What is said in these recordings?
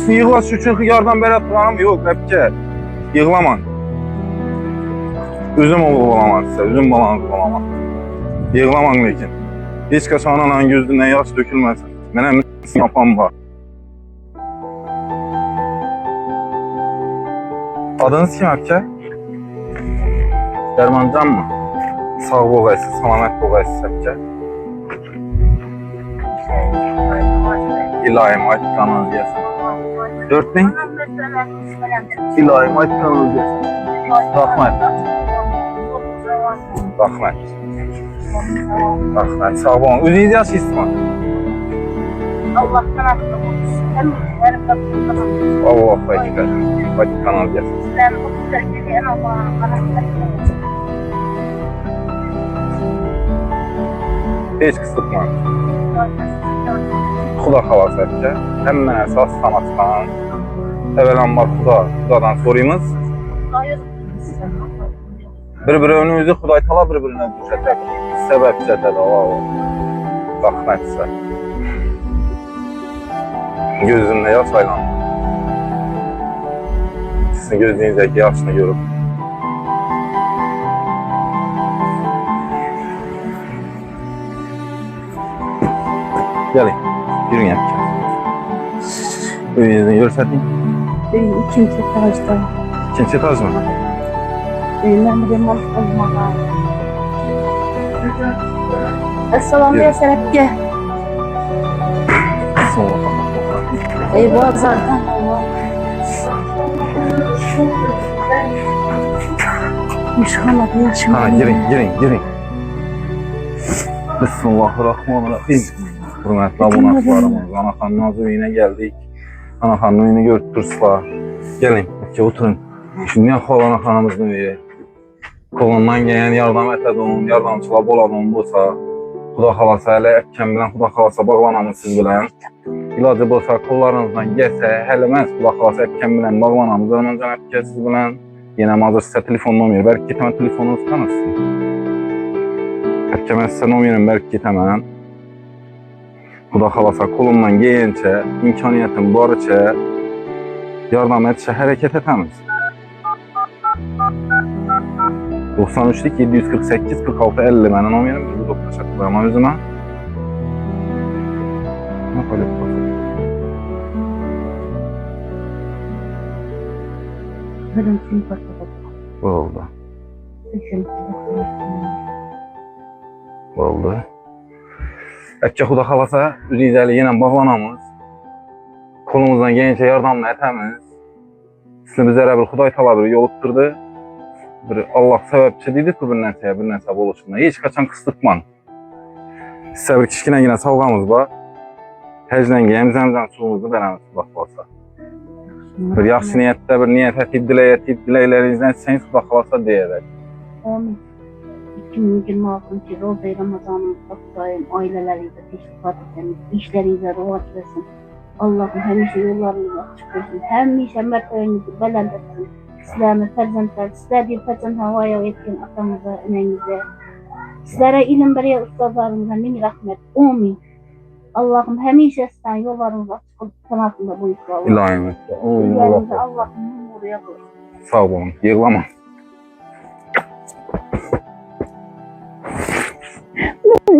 Yığılas üçün xiyardan belə turanım, yox, qəpkə. Yığlaman. Üzüm oğulaman sizə, üzüm balanı oğulaman. Yığlaman lekin. Heç kəs ananın gözündən yaş dökülməsin. Mənə yapan var. Adınız kim əpkə? Dərmancan mı? Sağ boğaysiz, salamet boğaysiz əpkə. İlahim ayt kanal diyesin. 4000? İlahim ayt kanal diyesin. Rahmet. Rahmet. Rahmet. Sağ olun. Özünüz yaş ismi. Allah'tan aklım olsun. Hem yarım da kullanamıyorum. Allah ekber. Ayt kanal diyesin. Ben bu sergiliyen Allah'ın Hiç kısıtma. Xuda xalas əpkə. Həmmən əsas sanatdan. Əvvələn var Xudadan soruyumuz. Bir-biri önümüzü Xuday tala bir-birinə düşətək. Səbəb cətədə Allah. Rahmet sizə. Gözümdə yaş aylandı. Sizin gözünüzdəki yaşını görüb. Gelin, yürüyün yapacağız. Önünüzden görsətin. İkinci etajda. İkinci etaj mı? Ben de mal olmalı. Esselamu aleykum. Gel. Eyvah zaten. İnşallah yaşım. Ha, girin. Bismillahirrahmanirrahim. Hürmetli abunatlarımız, Anaxanın Nazirliyine geldik. Anaxanın evini gördük turslar. Gelin, oturun. Şimdi ne yapalım Anaxanımızın evi? Kolundan gelen yardım etədin, yardımçılar boladın bolsa, Xuda xalasa, hələ əkkən bilən Xuda xalasa bağlanamız siz bilən. İlacı bolsa, kollarınızdan gəlsə, hələ mən Xuda xalasa əkkən bilən bağlanamız, önümüzdən əkkən siz bilən. Yenə mazır sizə telefon nomeri, bəlkə getəmən telefonunuzu tanırsın. Əkkən mən sizə nomerim, bəlkə getəmən. Xuda xalasa kolumdan geyincə, imkaniyyətim barıca, yardım etsə, hərəkət etəmiz. 93'lik 748 46 50 mənim nomerim bu doktor çatdırma özümə. Nə qalıb baxın. Hırıntın patladı. Oldu. Oldu. Əkkə Xuda xalasa üzəli yenə bağlanamız. Kolumuzdan genincə yardımla etəmiz. Sizin bizlərə bir Xuday tala bir yol tutturdu. Allah səbəbçidir ki, bir nəsə oluşunda. Heç qaçan qısıtman. Sizə bir kişkinə yine savğamız var. Həclə gəyəm zəmzəm suyumuzu verəmiz baxılsa. Bir yaxşı niyyətdə bir niyyət etib, diləklərinizdən seniz Xuda xalasa deyərək. Amin. 2026 Roza Ramazanımızda Xudayım ailələriyizə təşrifat edəmiz. İşlərinizə rahat versin. Allah'ım həmişə yollarınızı açıq versin. Həmişə mərtəbənizi bələnd etsin. Sizlərin fərzəndlər, sizlər deyib fərzənd havaya etkin atamıza, ənənizə, sizlərə ilim bəriyə ustazlarımıza min rəhmət, amin. Allah'ım həmişə sizdən yollarınızı açıq sanatında buyursun Allah. İlahim etdi. Sizlərinizə Allah'ım nuraya qoysun. Sağ olun, yığlama.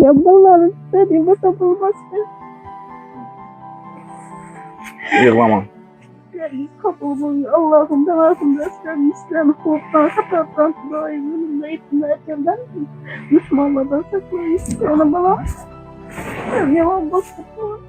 Ya bunların istediği bu tapılması. Yığlama. Kapılmayı Allah'ım tarafında sen İslam korktan, hataptan, daim önümde eğitimde erkenden Müslümanlardan saklayı isteyene bana yalan bastıklar.